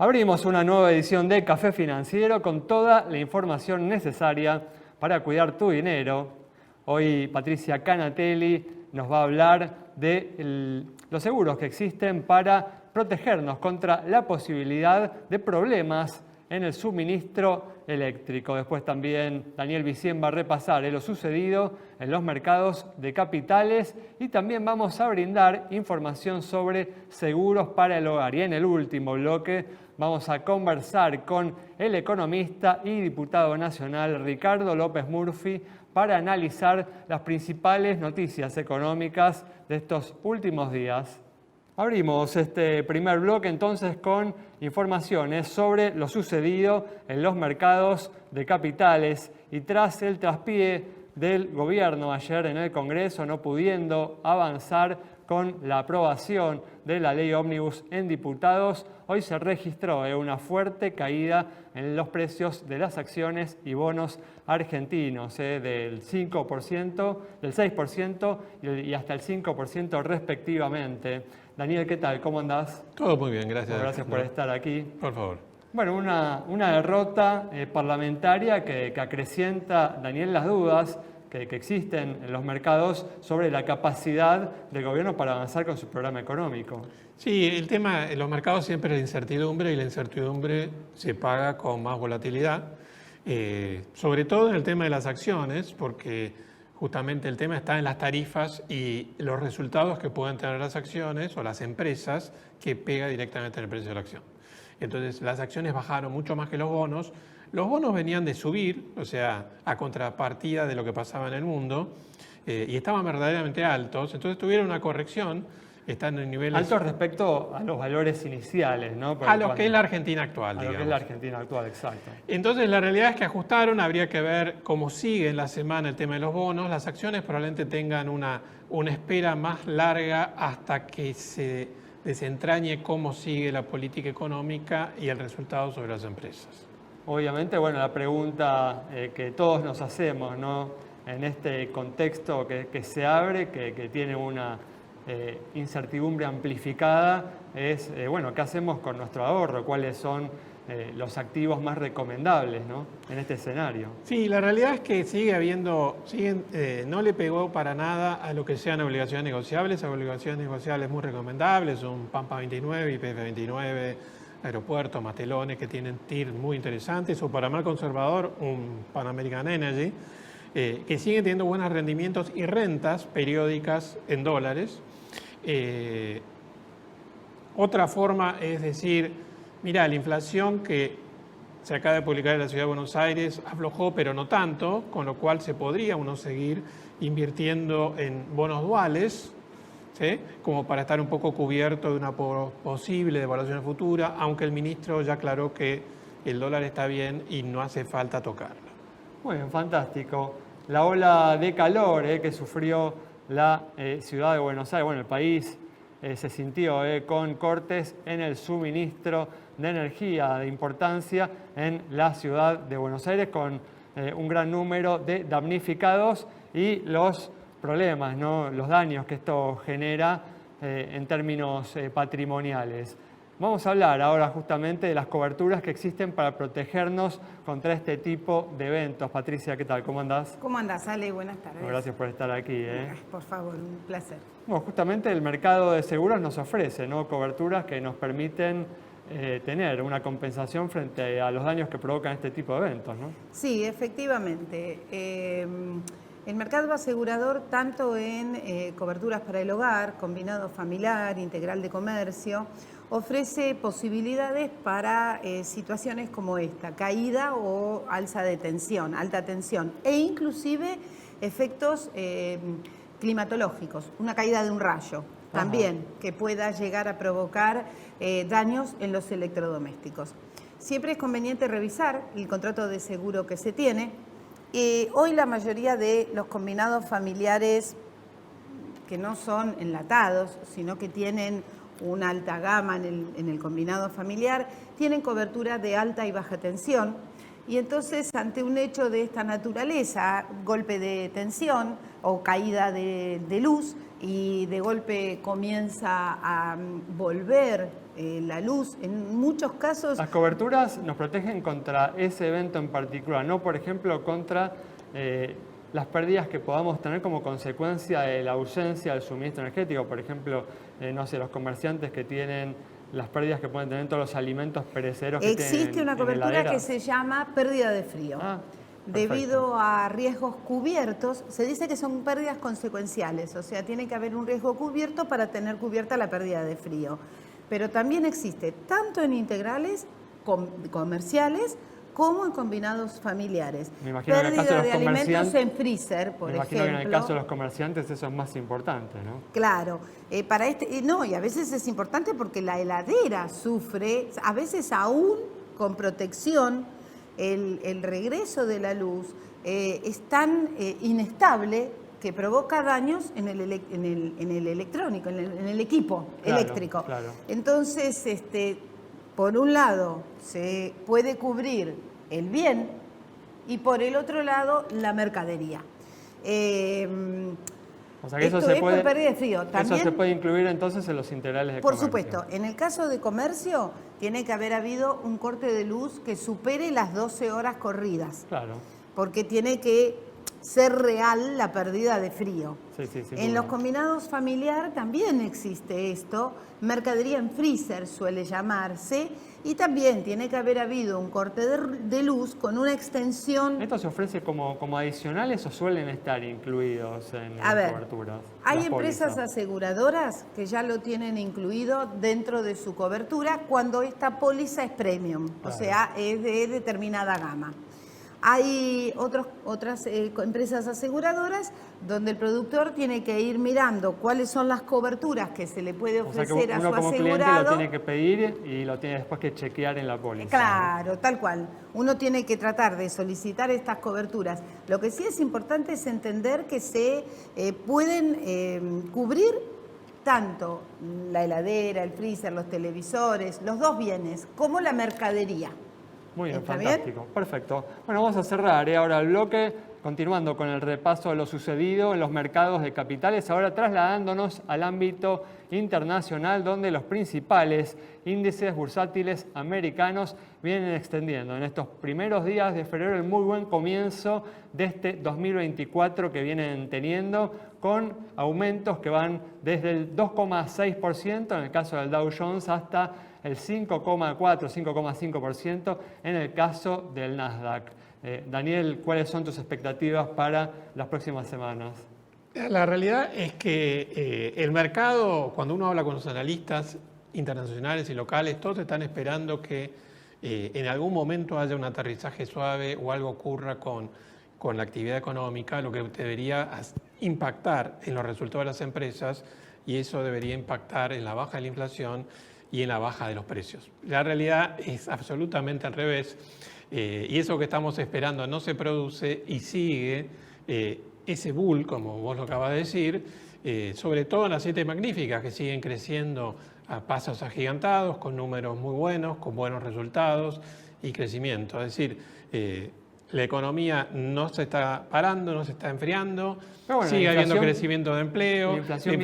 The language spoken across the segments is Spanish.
Abrimos una nueva edición de Café Financiero con toda la información necesaria para cuidar tu dinero. Hoy Patricia Canatelli nos va a hablar de los seguros que existen para protegernos contra la posibilidad de problemas en el suministro eléctrico. Después también Daniel Vicien va a repasar lo sucedido en los mercados de capitales y también vamos a brindar información sobre seguros para el hogar. Y en el último bloque vamos a conversar con el economista y diputado nacional Ricardo López Murphy para analizar las principales noticias económicas de estos últimos días. Abrimos este primer bloque entonces con informaciones sobre lo sucedido en los mercados de capitales y tras el traspié del gobierno ayer en el Congreso, no pudiendo avanzar con la aprobación de la ley ómnibus en diputados, hoy se registró una fuerte caída en los precios de las acciones y bonos argentinos, del 5%, del 6% y hasta el 5% respectivamente. Daniel, ¿qué tal? ¿Cómo andás? Todo muy bien, gracias. Gracias por estar aquí. Por favor. Bueno, una derrota parlamentaria que acrecienta, Daniel, las dudas que existen en los mercados sobre la capacidad del gobierno para avanzar con su programa económico. Sí, el tema en los mercados siempre es la incertidumbre y la incertidumbre se paga con más volatilidad, sobre todo en el tema de las acciones, porque justamente el tema está en las tarifas y los resultados que pueden tener las acciones o las empresas que pega directamente en el precio de la acción. Entonces las acciones bajaron mucho más que los bonos. Los bonos venían de subir, o sea, a contrapartida de lo que pasaba en el mundo, y estaban verdaderamente altos. Entonces tuvieron una corrección, están en niveles... Altos respecto a los valores iniciales, ¿no? A lo que es la Argentina actual, digamos. A lo que es la Argentina actual, exacto. Entonces la realidad es que ajustaron, habría que ver cómo sigue en la semana el tema de los bonos. Las acciones probablemente tengan una espera más larga hasta que se desentrañe cómo sigue la política económica y el resultado sobre las empresas. Obviamente, bueno, la pregunta que todos nos hacemos, ¿no? En este contexto que se abre, que tiene una incertidumbre amplificada, es, bueno, ¿qué hacemos con nuestro ahorro? ¿Cuáles son los activos más recomendables, ¿no? En este escenario? Sí, la realidad es que no le pegó para nada a lo que sean obligaciones negociables. Obligaciones negociables muy recomendables, un Pampa 29, YPF 29, Aeropuertos, Matelones, que tienen TIR muy interesantes, o para más conservador, un Pan American Energy, que siguen teniendo buenos rendimientos y rentas periódicas en dólares. Otra forma es decir, mira, la inflación que se acaba de publicar en la Ciudad de Buenos Aires aflojó, pero no tanto, con lo cual se podría uno seguir invirtiendo en bonos duales, ¿sí? Como para estar un poco cubierto de una posible devaluación futura, aunque el ministro ya aclaró que el dólar está bien y no hace falta tocarlo. Muy bien, fantástico. La ola de calor que sufrió la ciudad de Buenos Aires, bueno, el país se sintió con cortes en el suministro de energía de importancia en la ciudad de Buenos Aires, con un gran número de damnificados y los problemas, ¿no? Los daños que esto genera en términos patrimoniales. Vamos a hablar ahora justamente de las coberturas que existen para protegernos contra este tipo de eventos. Patricia, ¿qué tal? ¿Cómo andás? ¿Cómo andás, Ale? Buenas tardes. Gracias por estar aquí. Por favor, un placer. Bueno, justamente el mercado de seguros nos ofrece, ¿no? Coberturas que nos permiten tener una compensación frente a los daños que provocan este tipo de eventos, ¿no? Sí, efectivamente. El mercado asegurador, tanto en coberturas para el hogar, combinado familiar, integral de comercio, ofrece posibilidades para situaciones como esta, caída o alza de tensión, alta tensión, e inclusive efectos climatológicos, una caída de un rayo también, que pueda llegar a provocar daños en los electrodomésticos. Siempre es conveniente revisar el contrato de seguro que se tiene. Hoy la mayoría de los combinados familiares que no son enlatados, sino que tienen una alta gama en el combinado familiar, tienen cobertura de alta y baja tensión, Y entonces, ante un hecho de esta naturaleza, golpe de tensión o caída de luz, y de golpe comienza a volver la luz, en muchos casos... Las coberturas nos protegen contra ese evento en particular, no, por ejemplo, contra las pérdidas que podamos tener como consecuencia de la ausencia del suministro energético. Por ejemplo, no sé, los comerciantes que tienen las pérdidas que pueden tener todos los alimentos perecederos que tienen. Existe una cobertura heladeras. que se llama pérdida de frío. Debido a riesgos cubiertos, se dice que son pérdidas consecuenciales, o sea, tiene que haber un riesgo cubierto para tener cubierta la pérdida de frío. Pero también existe tanto en integrales comerciales como en combinados familiares. Me imagino que en el caso de los alimentos en freezer, por ejemplo. Me imagino que en el caso de los comerciantes eso es más importante, ¿no? Claro, no, y a veces es importante porque la heladera sufre, a veces aún con protección, el regreso de la luz es tan inestable que provoca daños en el electrónico, en el equipo eléctrico. Claro. Entonces, por un lado, se puede cubrir el bien y por el otro lado, la mercadería. O sea que Esto es por pérdida de frío. También, eso se puede incluir entonces en los integrales de comercio. Por supuesto, en el caso de comercio tiene que haber habido un corte de luz que supere las 12 horas corridas. Claro. Porque tiene que ser real la pérdida de frío. Sí, en los combinados familiar también existe esto, mercadería en freezer suele llamarse, y también tiene que haber habido un corte de luz con una extensión. ¿Esto se ofrece como adicionales o suelen estar incluidos en las coberturas? Hay empresas aseguradoras que ya lo tienen incluido dentro de su cobertura cuando esta póliza es premium, o sea, es de determinada gama. Hay otras empresas aseguradoras donde el productor tiene que ir mirando cuáles son las coberturas que se le puede ofrecer a su asegurado. Uno como cliente lo tiene que pedir y lo tiene después que chequear en la póliza. Claro, tal cual. Uno tiene que tratar de solicitar estas coberturas. Lo que sí es importante es entender que se pueden cubrir tanto la heladera, el freezer, los televisores, los dos bienes, como la mercadería. Muy bien, fantástico. Bien? Perfecto. Bueno, vamos a cerrar ahora el bloque, continuando con el repaso de lo sucedido en los mercados de capitales, ahora trasladándonos al ámbito internacional, donde los principales índices bursátiles americanos vienen extendiendo en estos primeros días de febrero el muy buen comienzo de este 2024 que vienen teniendo, con aumentos que van desde el 2,6% en el caso del Dow Jones hasta el 5,4, 5,5% en el caso del Nasdaq. Daniel, ¿cuáles son tus expectativas para las próximas semanas? La realidad es que el mercado, cuando uno habla con los analistas internacionales y locales, todos están esperando que en algún momento haya un aterrizaje suave o algo ocurra con la actividad económica, lo que debería impactar en los resultados de las empresas, y eso debería impactar en la baja de la inflación y en la baja de los precios. La realidad es absolutamente al revés, y eso que estamos esperando no se produce y sigue ese bull, como vos lo acabas de decir, sobre todo en las 7 magníficas, que siguen creciendo a pasos agigantados, con números muy buenos, con buenos resultados y crecimiento. Es decir, la economía no se está parando, no se está enfriando, sigue habiendo crecimiento de empleo, la inflación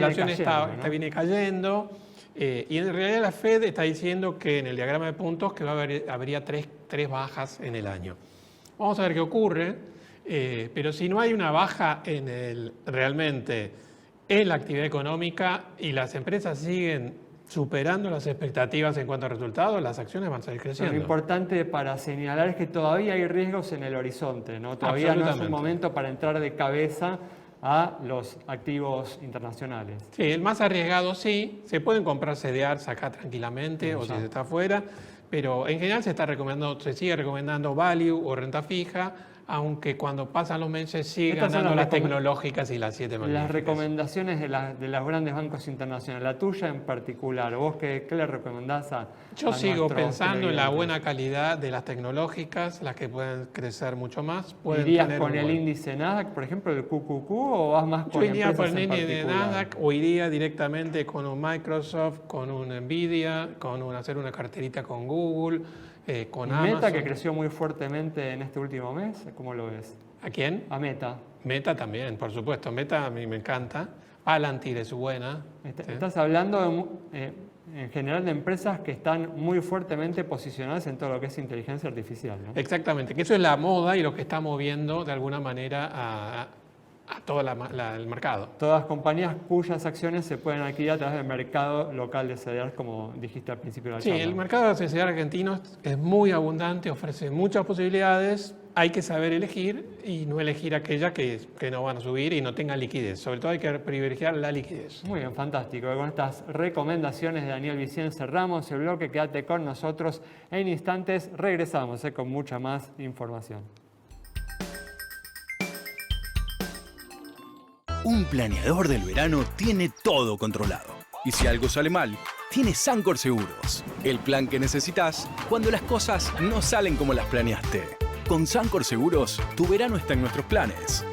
viene cayendo. Y en realidad la Fed está diciendo que en el diagrama de puntos que habría tres bajas en el año. Vamos a ver qué ocurre, pero si no hay una baja realmente en la actividad económica y las empresas siguen superando las expectativas en cuanto a resultados, las acciones van a seguir creciendo. Lo importante para señalar es que todavía hay riesgos en el horizonte, ¿no? Todavía no es un momento para entrar de cabeza a los activos internacionales. Sí, el más arriesgado sí, se pueden comprar CDRs acá tranquilamente o si se está afuera, pero en general se sigue recomendando value o renta fija, aunque cuando pasan los meses sigue ganando las tecnológicas y las 7 magníficas. Las recomendaciones de los grandes bancos internacionales, la tuya en particular, ¿vos qué le recomendás a Yo sigo pensando en la buena calidad de las tecnológicas, las que pueden crecer mucho más. ¿Irías con el índice Nasdaq, por ejemplo, el QQQ, o vas más con empresas en particular? Yo iría por el índice de Nasdaq o iría directamente con un Microsoft, con un Nvidia, hacer una carterita con Google, con ¿Y Amazon. Meta, que creció muy fuertemente en este último mes? ¿Cómo lo ves? ¿A quién? A Meta. Meta también, por supuesto. Meta a mí me encanta. Palantir es buena. ¿sí? Estás hablando en general de empresas que están muy fuertemente posicionadas en todo lo que es inteligencia artificial, ¿no? Exactamente, que eso es la moda y lo que está moviendo de alguna manera a todo el mercado. Todas compañías cuyas acciones se pueden adquirir a través del mercado local de CDRs, como dijiste al principio de la Sí, charla. el mercado de CCR argentino es muy abundante, ofrece muchas posibilidades. Hay que saber elegir y no elegir aquellas que no van a subir y no tengan liquidez. Sobre todo hay que privilegiar la liquidez. Muy bien, fantástico. Con estas recomendaciones de Daniel Vicien cerramos el bloque. Quédate con nosotros. En instantes regresamos con mucha más información. Un planeador del verano tiene todo controlado. Y si algo sale mal, tiene Sancor Seguros. El plan que necesitas cuando las cosas no salen como las planeaste. Con Sancor Seguros, tu verano está en nuestros planes.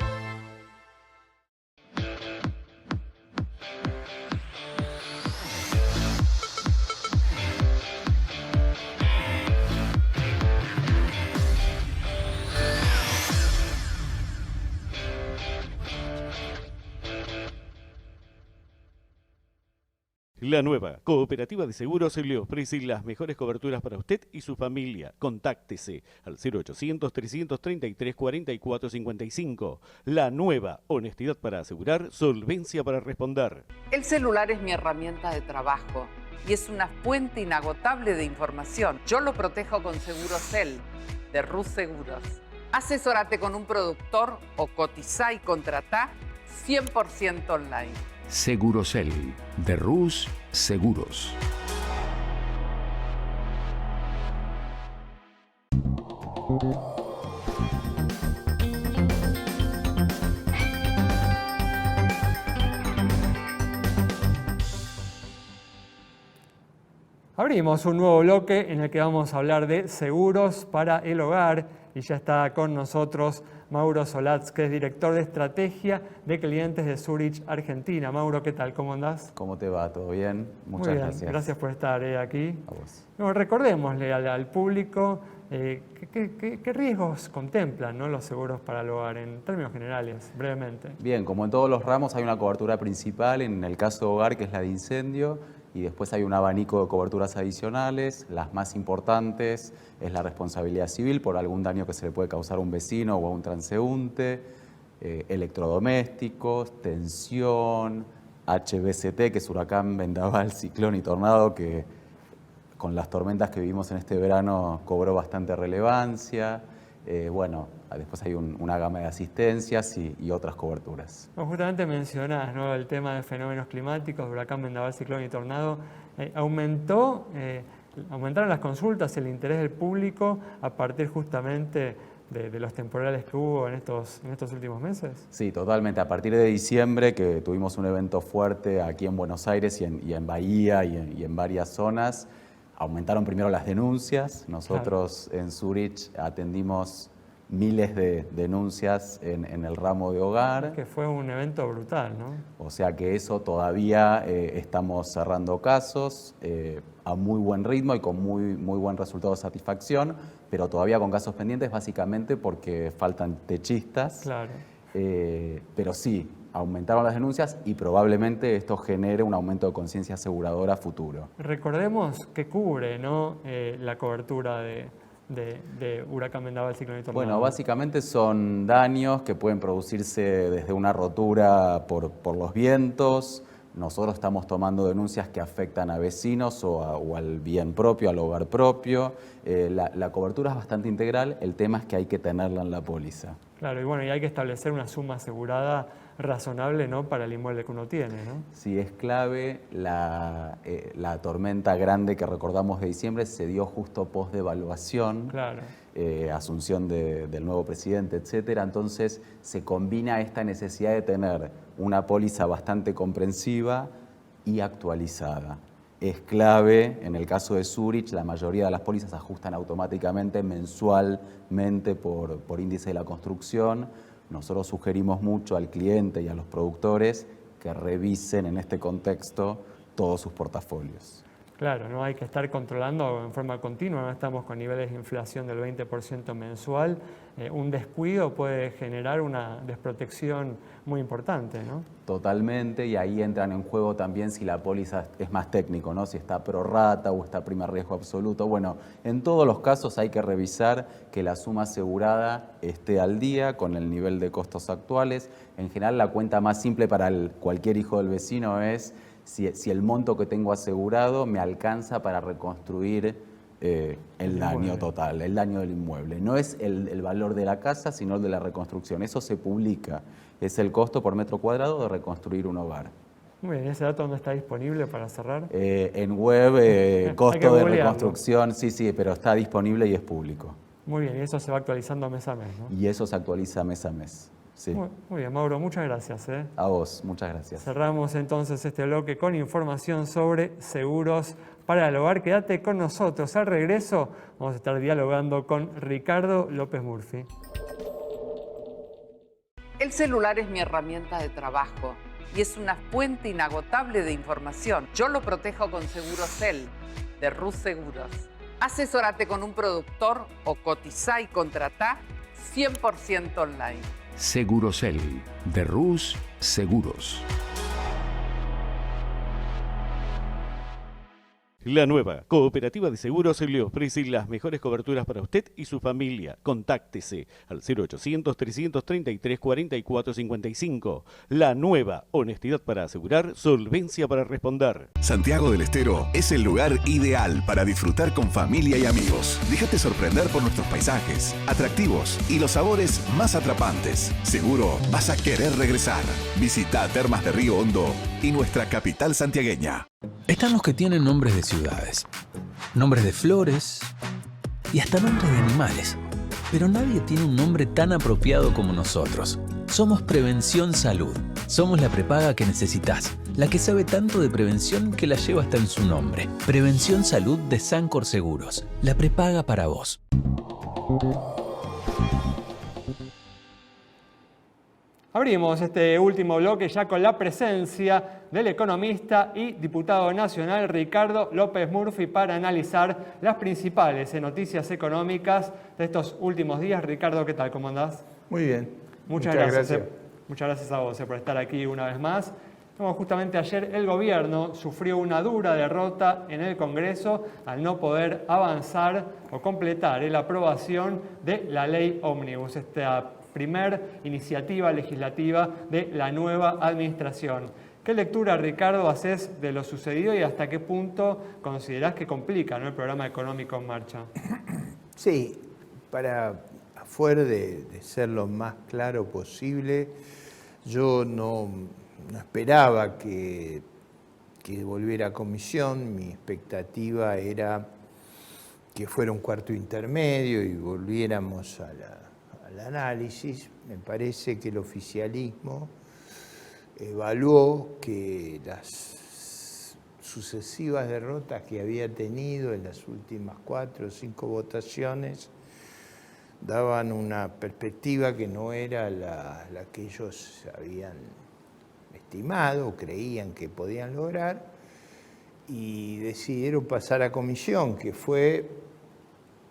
La nueva Cooperativa de Seguros le ofrece las mejores coberturas para usted y su familia. Contáctese al 0800-333-4455. La nueva honestidad para asegurar, solvencia para responder. El celular es mi herramienta de trabajo y es una fuente inagotable de información. Yo lo protejo con Segurocel de Rus Seguros. Asesórate con un productor o cotizá y contratá 100% online. Segurocel, de Rus Seguros. Abrimos un nuevo bloque en el que vamos a hablar de seguros para el hogar y ya está con nosotros Mauro Solatz, que es director de estrategia de clientes de Zurich, Argentina. Mauro, ¿qué tal? ¿Cómo andás? ¿Cómo te va? ¿Todo bien? Muchas Muy bien, gracias. gracias por estar aquí. A vos. Bueno, recordémosle al público qué riesgos contemplan, ¿no?, los seguros para el hogar, en términos generales, brevemente. Bien, como en todos los ramos hay una cobertura principal, en el caso de hogar, que es la de incendio, y después hay un abanico de coberturas adicionales. Las más importantes es la responsabilidad civil por algún daño que se le puede causar a un vecino o a un transeúnte, electrodomésticos, tensión, HVCT, que es huracán, vendaval, ciclón y tornado, que con las tormentas que vivimos en este verano cobró bastante relevancia. Bueno, después hay una gama de asistencias y otras coberturas. No, justamente mencionás, ¿no?, el tema de fenómenos climáticos, huracán, vendaval, ciclón y tornado. Aumentaron las consultas, el interés del público a partir justamente de los temporales que hubo en estos últimos meses. Sí, totalmente. A partir de diciembre, que tuvimos un evento fuerte aquí en Buenos Aires y en Bahía y en varias zonas, aumentaron primero las denuncias. Nosotros en Zurich atendimos miles de denuncias en el ramo de hogar. Que fue un evento brutal, ¿no? O sea que eso todavía estamos cerrando casos a muy buen ritmo y con muy buen resultado de satisfacción, pero todavía con casos pendientes, básicamente porque faltan techistas. Claro. Pero sí, aumentaron las denuncias y probablemente esto genere un aumento de conciencia aseguradora futuro. Recordemos que cubre, ¿no?, la cobertura de huracán, vendaval, ciclón y tornado. Bueno, básicamente son daños que pueden producirse desde una rotura por los vientos. Nosotros estamos tomando denuncias que afectan a vecinos o al bien propio, al hogar propio. La cobertura es bastante integral, el tema es que hay que tenerla en la póliza. Claro, y bueno, y hay que establecer una suma asegurada razonable, ¿no?, para el inmueble que uno tiene, ¿no? Sí, es clave. La tormenta grande que recordamos de diciembre se dio justo post-devaluación, Claro. Asunción del nuevo presidente, etcétera. Entonces se combina esta necesidad de tener una póliza bastante comprensiva y actualizada. Es clave, en el caso de Zurich, la mayoría de las pólizas ajustan automáticamente, mensualmente, por índice de la construcción. Nosotros sugerimos mucho al cliente y a los productores que revisen en este contexto todos sus portafolios. Claro, no hay que estar controlando en forma continua, no estamos con niveles de inflación del 20% mensual. Un descuido puede generar una desprotección muy importante, ¿no? Totalmente, y ahí entran en juego también si la póliza es más técnico, ¿no? Si está pro rata o está primer riesgo absoluto. Bueno, en todos los casos hay que revisar que la suma asegurada esté al día con el nivel de costos actuales. En general, la cuenta más simple para cualquier hijo del vecino es si el monto que tengo asegurado me alcanza para reconstruir el daño total, el daño del inmueble. No es el valor de la casa, sino el de la reconstrucción. Eso se publica. Es el costo por metro cuadrado de reconstruir un hogar. Muy bien, ¿ese dato dónde está disponible para cerrar? En web, costo de reconstrucción, sí, pero está disponible y es público. Muy bien, y eso se va actualizando mes a mes, ¿no? Y eso se actualiza mes a mes. Sí. Muy bien, Mauro, muchas gracias. A vos, muchas gracias. Cerramos entonces este bloque con información sobre seguros para el hogar. Quédate con nosotros. Al regreso vamos a estar dialogando con Ricardo López Murphy. El celular es mi herramienta de trabajo y es una fuente inagotable de información. Yo lo protejo con Segurosel de Rus Seguros. Asesórate con un productor o cotizá y contratá 100% online. Segurosel de Rus Seguros. La nueva Cooperativa de Seguros le ofrece las mejores coberturas para usted y su familia. Contáctese al 0800-333-4455. La nueva, honestidad para asegurar, solvencia para responder. Santiago del Estero es el lugar ideal para disfrutar con familia y amigos. Déjate sorprender por nuestros paisajes, atractivos y los sabores más atrapantes. Seguro vas a querer regresar. Visita Termas de Río Hondo y nuestra capital santiagueña. Están los que tienen nombres de ciudades, nombres de flores y hasta nombres de animales. Pero nadie tiene un nombre tan apropiado como nosotros. Somos Prevención Salud. Somos la prepaga que necesitas, la que sabe tanto de prevención que la lleva hasta en su nombre. Prevención Salud de Sancor Seguros. La prepaga para vos. Abrimos este último bloque ya con la presencia del economista y diputado nacional Ricardo López Murphy para analizar las principales noticias económicas de estos últimos días. Ricardo, ¿qué tal? ¿Cómo andás? Muy bien. Muchas gracias. Muchas gracias a vos por estar aquí una vez más. Como justamente ayer el gobierno sufrió una dura derrota en el Congreso al no poder avanzar o completar la aprobación de la ley Ómnibus, esta primer iniciativa legislativa de la nueva administración. ¿Qué lectura, Ricardo, haces de lo sucedido y hasta qué punto considerás que complica, ¿no?, el programa económico en marcha? Sí, para afuera de ser lo más claro posible, yo no esperaba que volviera a comisión. Mi expectativa era que fuera un cuarto intermedio y volviéramos al análisis. Me parece que el oficialismo evaluó que las sucesivas derrotas que había tenido en las últimas 4 o 5 votaciones daban una perspectiva que no era la que ellos habían estimado o creían que podían lograr, y decidieron pasar a comisión, que fue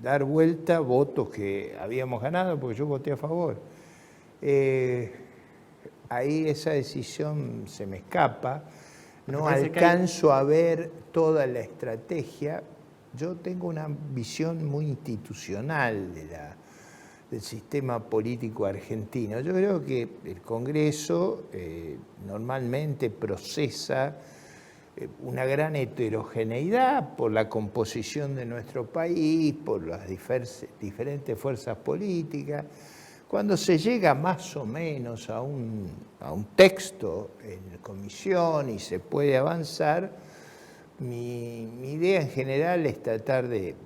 dar vuelta votos que habíamos ganado, porque yo voté a favor. Ahí esa decisión se me escapa, no alcanzo a ver toda la estrategia. Yo tengo una visión muy institucional del sistema político argentino. Yo creo que el Congreso normalmente procesa una gran heterogeneidad por la composición de nuestro país, por las diferentes fuerzas políticas. Cuando se llega más o menos a un texto en comisión y se puede avanzar, mi idea en general es tratar de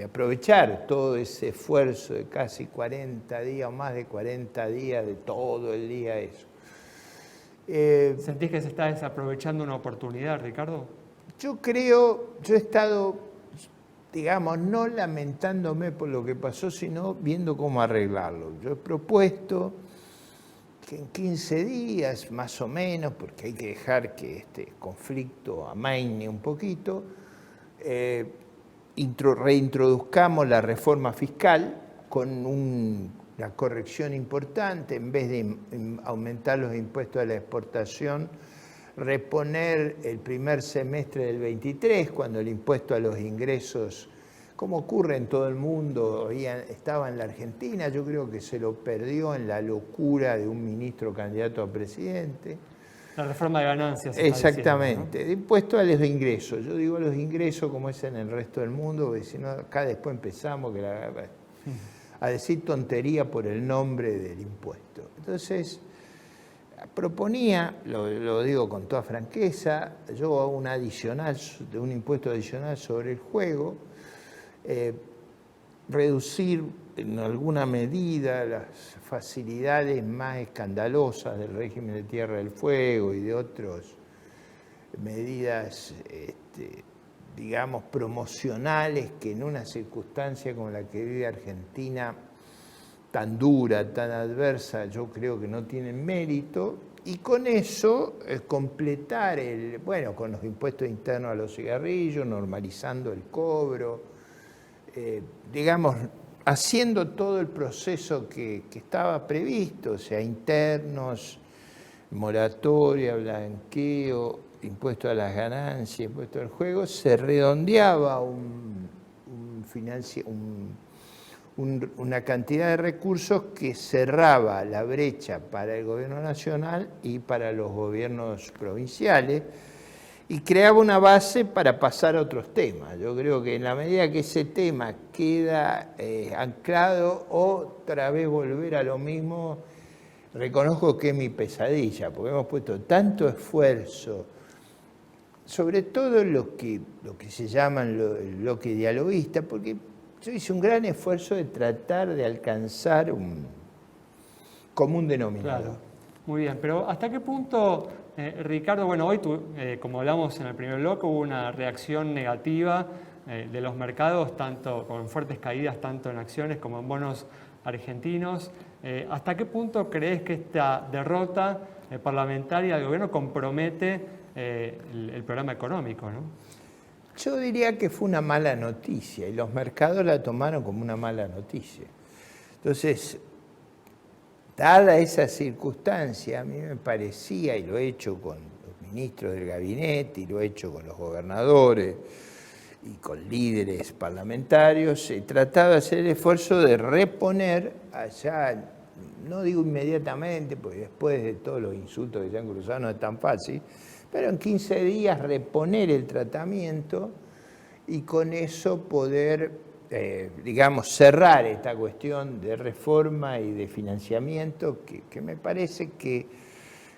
aprovechar todo ese esfuerzo de casi 40 días o más de 40 días, de todo el día eso. ¿Sentís que se está desaprovechando una oportunidad, Ricardo? Yo he estado, digamos, no lamentándome por lo que pasó, sino viendo cómo arreglarlo. Yo he propuesto que en 15 días, más o menos, porque hay que dejar que este conflicto amaine un poquito, reintroduzcamos la reforma fiscal con una corrección importante, en vez de aumentar los impuestos a la exportación, reponer el primer semestre del 23, cuando el impuesto a los ingresos, como ocurre en todo el mundo, estaba en la Argentina, yo creo que se lo perdió en la locura de un ministro candidato a presidente. La reforma de ganancias. Exactamente, diciendo, ¿no? de impuesto a los ingresos. Yo digo los ingresos como es en el resto del mundo, porque si no, acá después empezamos a decir tontería por el nombre del impuesto. Entonces, proponía, lo digo con toda franqueza, yo hago un impuesto adicional sobre el juego, reducir en alguna medida las facilidades más escandalosas del régimen de Tierra del Fuego y de otras medidas, digamos, promocionales que en una circunstancia como la que vive Argentina, tan dura, tan adversa, yo creo que no tienen mérito, y con eso completar con los impuestos internos a los cigarrillos, normalizando el cobro, digamos, haciendo todo el proceso que estaba previsto, o sea, internos, moratoria, blanqueo, impuesto a las ganancias, impuesto al juego, se redondeaba una cantidad de recursos que cerraba la brecha para el gobierno nacional y para los gobiernos provinciales, y creaba una base para pasar a otros temas. Yo creo que en la medida que ese tema queda anclado, otra vez volver a lo mismo, reconozco que es mi pesadilla, porque hemos puesto tanto esfuerzo, sobre todo lo que se llama el bloque dialoguista, porque yo hice un gran esfuerzo de tratar de alcanzar un común denominador. Claro. Muy bien, pero ¿hasta qué punto, Ricardo, bueno, hoy como hablamos en el primer bloque, hubo una reacción negativa de los mercados, tanto con fuertes caídas, tanto en acciones como en bonos argentinos. ¿Hasta qué punto crees que esta derrota parlamentaria del gobierno compromete el programa económico, ¿no? Yo diría que fue una mala noticia y los mercados la tomaron como una mala noticia. Entonces, dada esa circunstancia, a mí me parecía, y lo he hecho con los ministros del gabinete, y lo he hecho con los gobernadores y con líderes parlamentarios, he tratado de hacer el esfuerzo de reponer allá, no digo inmediatamente, porque después de todos los insultos que se han cruzado no es tan fácil, pero en 15 días reponer el tratamiento y con eso poder, digamos, cerrar esta cuestión de reforma y de financiamiento que me parece que,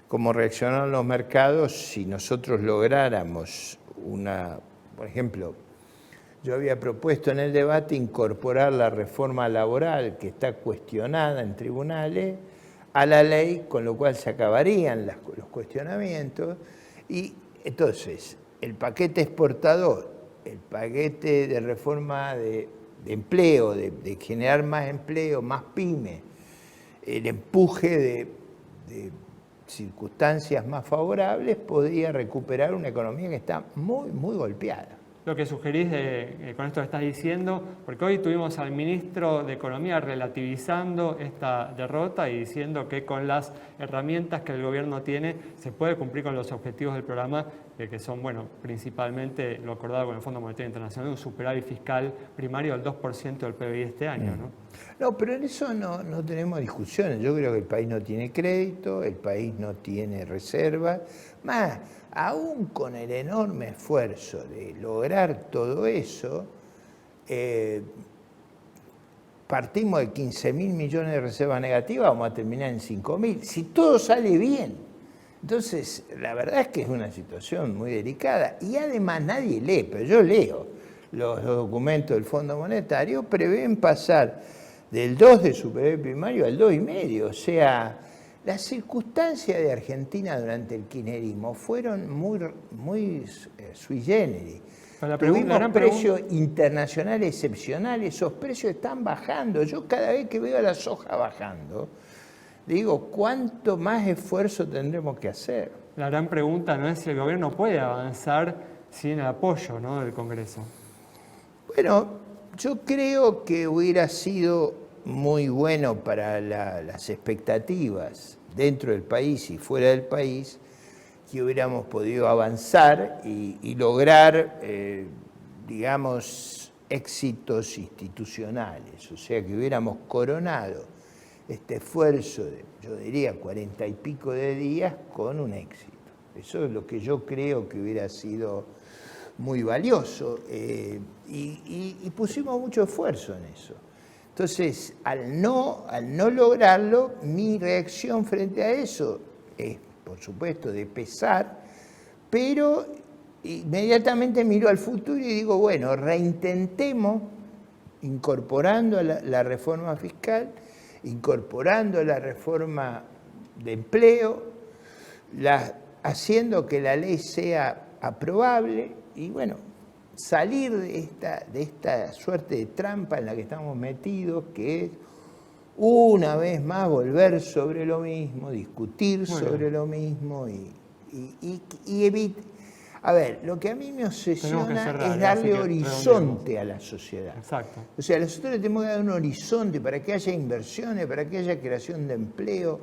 como reaccionaron los mercados, si nosotros lográramos por ejemplo, yo había propuesto en el debate incorporar la reforma laboral que está cuestionada en tribunales a la ley, con lo cual se acabarían los cuestionamientos. Y entonces, el paquete exportador, el paquete de reforma de empleo, de generar más empleo, más pymes, el empuje de circunstancias más favorables, podría recuperar una economía que está muy, muy golpeada. Lo que sugerís con esto que estás diciendo, porque hoy tuvimos al ministro de Economía relativizando esta derrota y diciendo que con las herramientas que el gobierno tiene se puede cumplir con los objetivos del programa, que son, bueno, principalmente lo acordado con el Fondo Monetario Internacional, un superávit fiscal primario del 2% del PBI este año, ¿no? No, pero en eso no tenemos discusiones. Yo creo que el país no tiene crédito, el país no tiene reservas. Más, aún con el enorme esfuerzo de lograr todo eso, partimos de 15.000 millones de reservas negativas, vamos a terminar en 5.000. Si todo sale bien. Entonces, la verdad es que es una situación muy delicada. Y además nadie lee, pero yo leo los documentos del Fondo Monetario, prevén pasar del 2 de superávit primario al 2,5. O sea, las circunstancias de Argentina durante el kirchnerismo fueron muy sui generis. Tuvimos precios internacionales excepcionales, esos precios están bajando. Yo cada vez que veo a la soja bajando, digo, ¿cuánto más esfuerzo tendremos que hacer? La gran pregunta no es si el gobierno puede avanzar sin el apoyo, ¿no?, del Congreso. Bueno, yo creo que hubiera sido muy bueno para las expectativas dentro del país y fuera del país que hubiéramos podido avanzar y lograr, digamos, éxitos institucionales, o sea, que hubiéramos coronado este esfuerzo de, yo diría, 40 y pico de días con un éxito. Eso es lo que yo creo que hubiera sido muy valioso y pusimos mucho esfuerzo en eso. Entonces, al no lograrlo, mi reacción frente a eso es, por supuesto, de pesar, pero inmediatamente miro al futuro y digo, bueno, reintentemos incorporando la reforma fiscal, incorporando la reforma de empleo, haciendo que la ley sea aprobable y, bueno, salir de esta suerte de trampa en la que estamos metidos, que es una vez más volver sobre lo mismo, discutir sobre lo mismo y evitar. A ver, lo que a mí me obsesiona es darle horizonte a la sociedad. Exacto. O sea, nosotros le tenemos que dar un horizonte para que haya inversiones, para que haya creación de empleo.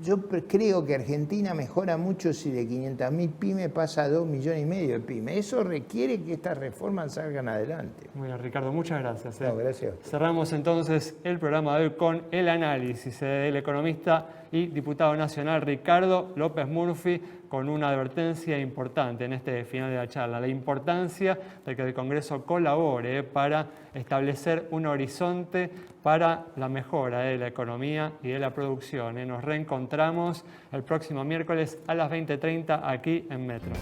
Yo creo que Argentina mejora mucho si de 500.000 pymes pasa a 2,5 millones de pymes. Eso requiere que estas reformas salgan adelante. Muy bien, Ricardo, muchas gracias. No, gracias. Cerramos entonces el programa de hoy con el análisis del economista y diputado nacional Ricardo López Murphy, con una advertencia importante en este final de la charla: la importancia de que el Congreso colabore para establecer un horizonte para la mejora de la economía y de la producción. Nos reencontramos el próximo miércoles a las 20:30 aquí en Metro.